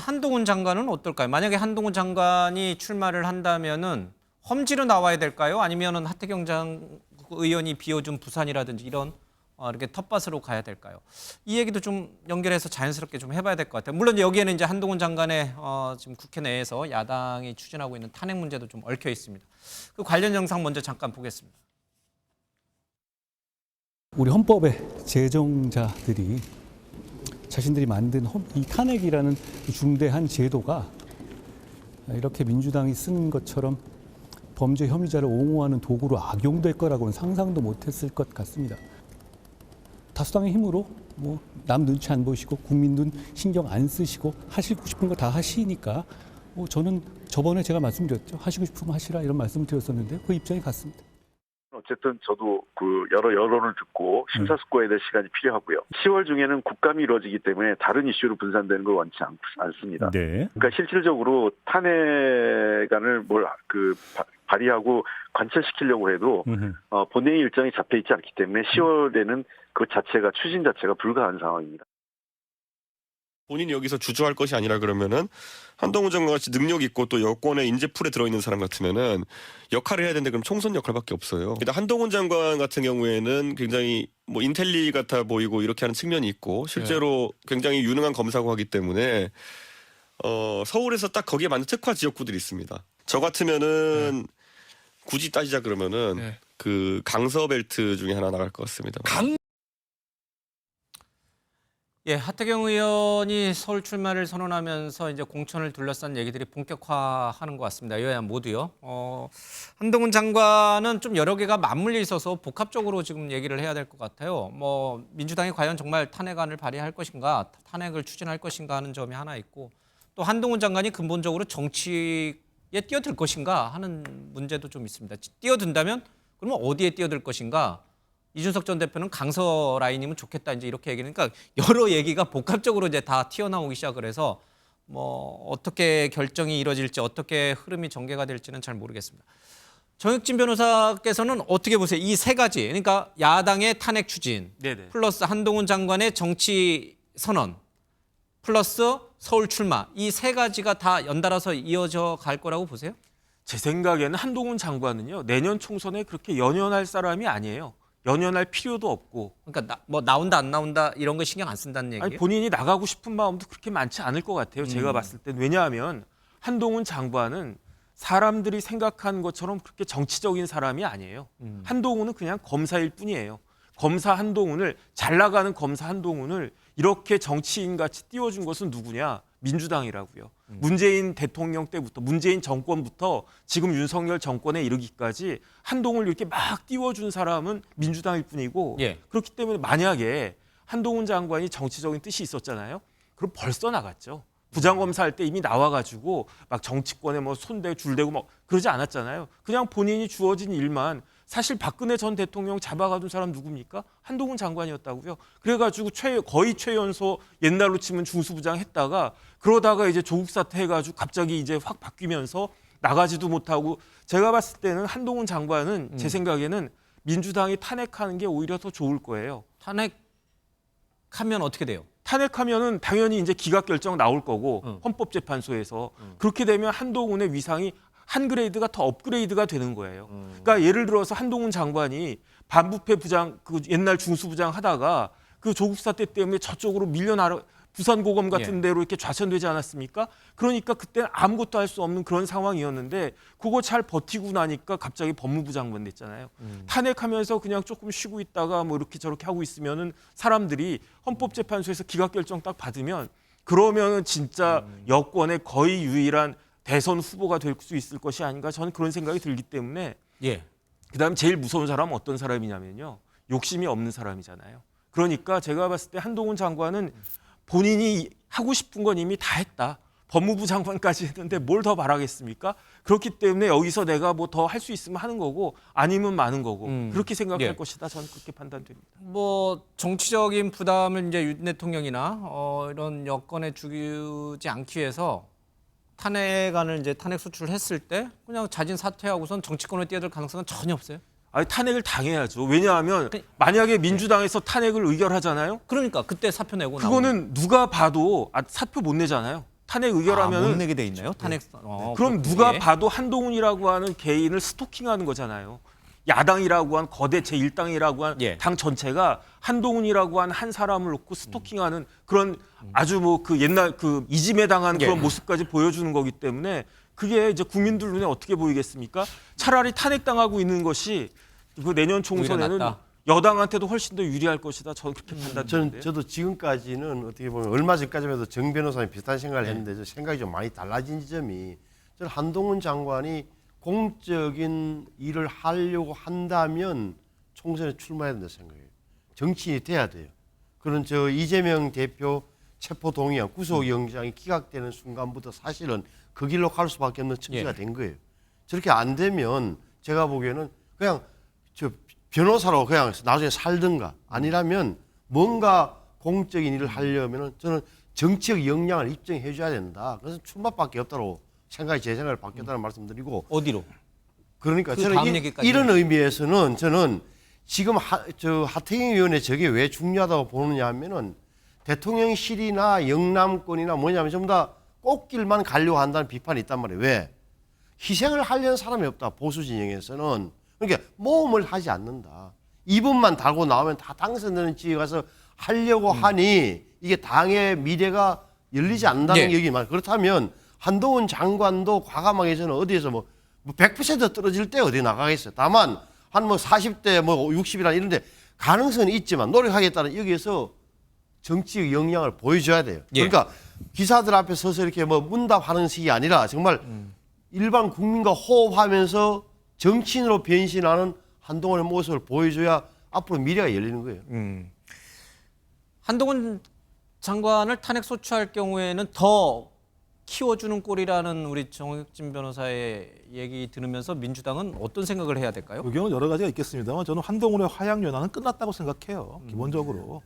한동훈 장관은 어떨까요? 만약에 한동훈 장관이 출마를 한다면은 험지로 나와야 될까요? 아니면은 하태경 의원이 비워준 부산이라든지 이런 이렇게 텃밭으로 가야 될까요? 이 얘기도 좀 연결해서 자연스럽게 좀 해봐야 될 것 같아요. 물론 여기에는 이제 한동훈 장관의 지금 국회 내에서 야당이 추진하고 있는 탄핵 문제도 좀 얽혀 있습니다. 그 관련 영상 먼저 잠깐 보겠습니다. 우리 헌법의 제정자들이 자신들이 만든 이 탄핵이라는 중대한 제도가 이렇게 민주당이 쓴 것처럼 범죄 혐의자를 옹호하는 도구로 악용될 거라고는 상상도 못했을 것 같습니다. 다수당의 힘으로 뭐 남 눈치 안 보시고 국민 눈 신경 안 쓰시고 하시고 싶은 거 다 하시니까 저는 저번에 제가 말씀드렸죠. 하시고 싶으면 하시라 이런 말씀을 드렸었는데 그 입장이 같습니다. 어쨌든 저도 그 여러 여론을 듣고 심사숙고해야 될 시간이 필요하고요. 10월 중에는 국감이 이루어지기 때문에 다른 이슈로 분산되는 걸 원치 않습니다. 네. 그러니까 실질적으로 탄핵안을 발의하고 관철시키려고 해도 본회의 일정이 잡혀 있지 않기 때문에 10월에는 그 자체가 추진 자체가 불가한 상황입니다. 본인이 여기서 주저할 것이 아니라 그러면은 한동훈 장관 같이 능력 있고 또 여권의 인재풀에 들어있는 사람 같으면은 역할을 해야 되는데 그럼 총선 역할밖에 없어요. 일단 한동훈 장관 같은 경우에는 굉장히 뭐 인텔리 같아 보이고 이렇게 하는 측면이 있고 실제로 굉장히 유능한 검사고 하기 때문에 서울에서 딱 거기에 맞는 특화 지역구들이 있습니다. 저 같으면은 굳이 따지자 그러면은 그 강서벨트 중에 하나 나갈 것 같습니다. 예, 하태경 의원이 서울 출마를 선언하면서 이제 공천을 둘러싼 얘기들이 본격화하는 것 같습니다. 여야 모두요. 한동훈 장관은 좀 여러 개가 맞물려 있어서 복합적으로 지금 얘기를 해야 될 것 같아요. 뭐 민주당이 과연 정말 탄핵안을 발의할 것인가, 탄핵을 추진할 것인가 하는 점이 하나 있고, 또 한동훈 장관이 근본적으로 정치에 뛰어들 것인가 하는 문제도 좀 있습니다. 뛰어든다면 그러면 어디에 뛰어들 것인가? 이준석 전 대표는 강서 라인이면 좋겠다 이제 이렇게 얘기하니까 여러 얘기가 복합적으로 이제 다 튀어나오기 시작을 해서 뭐 어떻게 결정이 이루어질지 어떻게 흐름이 전개가 될지는 잘 모르겠습니다. 정혁진 변호사께서는 어떻게 보세요? 이 세 가지 그러니까 야당의 탄핵 추진 플러스 한동훈 장관의 정치 선언 플러스 서울 출마 이 세 가지가 다 연달아서 이어져 갈 거라고 보세요? 제 생각에는 한동훈 장관은요 내년 총선에 그렇게 연연할 사람이 아니에요. 연연할 필요도 없고. 그러니까 뭐 나온다 안 나온다 이런 거 신경 안 쓴다는 얘기예요? 아니, 본인이 나가고 싶은 마음도 그렇게 많지 않을 것 같아요. 제가 봤을 땐. 왜냐하면 한동훈 장관은 사람들이 생각한 것처럼 그렇게 정치적인 사람이 아니에요. 한동훈은 그냥 검사일 뿐이에요. 검사 한동훈을 잘 나가는 검사 한동훈을 이렇게 정치인같이 띄워준 것은 누구냐? 민주당이라고요. 문재인 대통령 때부터 문재인 정권부터 지금 윤석열 정권에 이르기까지 한동훈을 이렇게 막 띄워준 사람은 민주당일 뿐이고 그렇기 때문에 만약에 한동훈 장관이 정치적인 뜻이 있었잖아요. 그럼 벌써 나갔죠. 부장검사 할 때 이미 나와가지고 막 정치권에 뭐 손대고 줄대고 막 그러지 않았잖아요. 그냥 본인이 주어진 일만 사실 박근혜 전 대통령 잡아가둔 사람 누굽니까? 한동훈 장관이었다고요. 그래가지고 거의 최연소 옛날로 치면 중수부장 했다가 그러다가 이제 조국 사태 해가지고 갑자기 이제 확 바뀌면서 나가지도 못하고 제가 봤을 때는 한동훈 장관은 제 생각에는 민주당이 탄핵하는 게 오히려 더 좋을 거예요. 탄핵하면 어떻게 돼요? 탄핵하면은 당연히 이제 기각 결정 나올 거고 헌법재판소에서 그렇게 되면 한동훈의 위상이 한 그레이드가 더 업그레이드가 되는 거예요. 그러니까 예를 들어서 한동훈 장관이 반부패 부장 그 옛날 중수부장 하다가 그 조국 사태 때문에 저쪽으로 밀려나라 부산고검 같은 데로 이렇게 좌천되지 않았습니까? 그러니까 그때는 아무것도 할 수 없는 그런 상황이었는데 그거 잘 버티고 나니까 갑자기 법무부 장관 됐잖아요. 탄핵하면서 그냥 조금 쉬고 있다가 뭐 이렇게 저렇게 하고 있으면은 사람들이 헌법재판소에서 기각결정 딱 받으면 그러면은 진짜 여권의 거의 유일한 대선 후보가 될 수 있을 것이 아닌가 저는 그런 생각이 들기 때문에 그다음에 제일 무서운 사람은 어떤 사람이냐면요. 욕심이 없는 사람이잖아요. 그러니까 제가 봤을 때 한동훈 장관은 본인이 하고 싶은 건 이미 다 했다. 법무부 장관까지 했는데 뭘 더 바라겠습니까? 그렇기 때문에 여기서 내가 뭐 더 할 수 있으면 하는 거고 아니면 마는 거고 그렇게 생각할 것이다. 저는 그렇게 판단됩니다. 뭐 정치적인 부담을 이제 윤 대통령이나 이런 여건에 주지 않기 위해서 탄핵안을 이제 탄핵 소추를 했을 때 그냥 자진 사퇴하고선 정치권에 뛰어들 가능성은 전혀 없어요. 아니 탄핵을 당해야죠. 왜냐하면 만약에 민주당에서 탄핵을 의결하잖아요. 그러니까 그때 사표 내고 그거는 누가 봐도 사표 못 내잖아요. 탄핵 못 의결하면 내게 돼 있나요? 탄핵. 그럼 누가 예. 봐도 한동훈이라고 하는 개인을 스토킹하는 거잖아요. 야당이라고 한 거대 제1당이라고 한 예. 당 전체가 한동훈이라고 한 한 사람을 놓고 스토킹하는 그런 아주 뭐 그 옛날 그 이짐에 당한 예. 그런 모습까지 보여주는 거기 때문에 그게 이제 국민들 눈에 어떻게 보이겠습니까? 차라리 탄핵당하고 있는 것이 그 내년 총선에는 낫다. 여당한테도 훨씬 더 유리할 것이다. 저는 그렇게 판단되는데. 저도 지금까지는 어떻게 보면 얼마 전까지만 해도 정 변호사님 비슷한 생각을 했는데 저 생각이 좀 많이 달라진 지점이 저는 한동훈 장관이 공적인 일을 하려고 한다면 총선에 출마해야 된다 생각해요. 정치인이 돼야 돼요. 그런 저 이재명 대표 체포 동의안 구속영장이 기각되는 순간부터 사실은 그 길로 갈 수밖에 없는 처지가 된 거예요. 저렇게 안 되면 제가 보기에는 그냥 저 변호사로 그냥 나중에 살든가 아니라면 뭔가 공적인 일을 하려면은 저는 정치적 역량을 입증해 줘야 된다. 그래서 출마밖에 없다고 생각이 제 생각을 바뀌었다는 말씀드리고 어디로? 그러니까 그 저는 다음 얘기까지. 이런 의미에서는 저는 지금 하태경 의원의 저게 왜 중요하다고 보느냐 하면은 대통령실이나 영남권이나 뭐냐면 전부 다 꽃길만 가려고 한다는 비판이 있단 말이에요. 왜? 희생을 하려는 사람이 없다. 보수 진영에서는. 그러니까 모험을 하지 않는다. 이분만 달고 나오면 다 당선되는 지역에 가서 하려고 하니 이게 당의 미래가 열리지 않는다는 예. 얘기 말. 그렇다면 한동훈 장관도 과감하게 저는 어디에서 뭐 100% 떨어질 때 어디 나가겠어요. 다만 한 뭐 40대 뭐 60이나 이런데 가능성은 있지만 노력하겠다는 여기에서 정치의 역량을 보여줘야 돼요. 예. 그러니까 기사들 앞에 서서 이렇게 뭐 문답하는 식이 아니라 정말 일반 국민과 호흡하면서 정치인으로 변신하는 한동훈의 모습을 보여줘야 앞으로 미래가 열리는 거예요. 한동훈 장관을 탄핵 소추할 경우에는 더 키워주는 꼴이라는 우리 정혁진 변호사의 얘기 들으면서 민주당은 어떤 생각을 해야 될까요? 의견은 여러 가지가 있겠습니다만 저는 한동훈의 화양 연화는 끝났다고 생각해요. 기본적으로.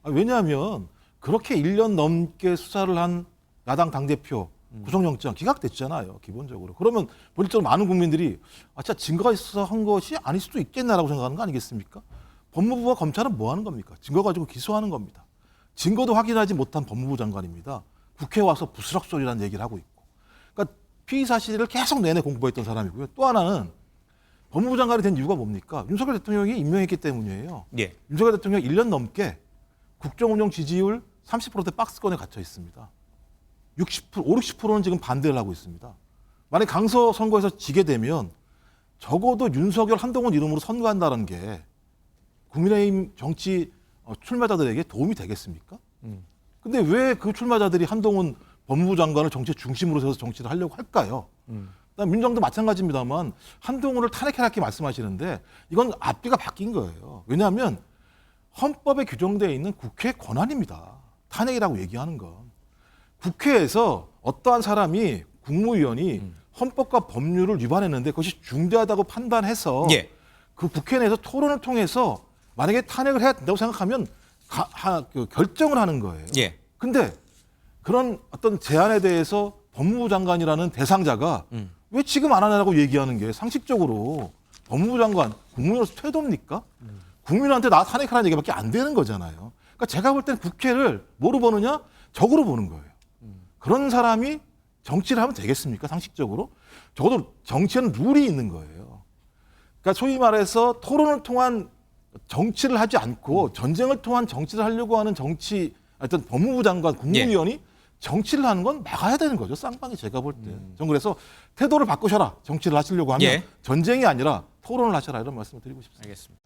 왜냐하면 그렇게 1년 넘게 수사를 한 야당 당대표 구속영장 기각됐잖아요. 기본적으로. 그러면 본질적으로 많은 국민들이 진짜 증거가 있어서 한 것이 아닐 수도 있겠나라고 생각하는 거 아니겠습니까? 법무부와 검찰은 뭐 하는 겁니까? 증거 가지고 기소하는 겁니다. 증거도 확인하지 못한 법무부 장관입니다. 국회에 와서 부스럭소리라는 얘기를 하고 있고. 그러니까 피의 사실을 계속 내내 공부했던 사람이고요. 또 하나는 법무부 장관이 된 이유가 뭡니까? 윤석열 대통령이 임명했기 때문이에요. 예. 윤석열 대통령이 1년 넘게 국정운영 지지율 30%대 박스권에 갇혀 있습니다. 60%는 지금 반대를 하고 있습니다. 만약 강서 선거에서 지게 되면 적어도 윤석열, 한동훈 이름으로 선거한다는 게 국민의힘 정치 출마자들에게 도움이 되겠습니까? 근데 왜 그 출마자들이 한동훈 법무부 장관을 정치 중심으로 세워서 정치를 하려고 할까요? 민주당도 마찬가지입니다만 한동훈을 탄핵해라 이렇게 말씀하시는데 이건 앞뒤가 바뀐 거예요. 왜냐하면 헌법에 규정되어 있는 국회의 권한입니다. 탄핵이라고 얘기하는 건. 국회에서 어떠한 사람이 국무위원이 헌법과 법률을 위반했는데 그것이 중대하다고 판단해서 예. 그 국회 내에서 토론을 통해서 만약에 탄핵을 해야 된다고 생각하면 결정을 하는 거예요. 예. 근데 그런 어떤 제안에 대해서 법무부 장관이라는 대상자가 왜 지금 안 하냐고 얘기하는 게 상식적으로 법무부 장관 국무위원으로서 태도입니까? 국민한테 나 탄핵하라는 얘기밖에 안 되는 거잖아요. 그러니까 제가 볼 때는 국회를 뭐로 보느냐? 적으로 보는 거예요. 그런 사람이 정치를 하면 되겠습니까? 상식적으로? 적어도 정치에는 룰이 있는 거예요. 그러니까 소위 말해서 토론을 통한 정치를 하지 않고 전쟁을 통한 정치를 하려고 하는 어떤 법무부 장관, 국무위원이 정치를 하는 건 막아야 되는 거죠. 쌍방이 제가 볼 때. 전 그래서 태도를 바꾸셔라. 정치를 하시려고 하면 예. 전쟁이 아니라 토론을 하셔라. 이런 말씀을 드리고 싶습니다. 알겠습니다.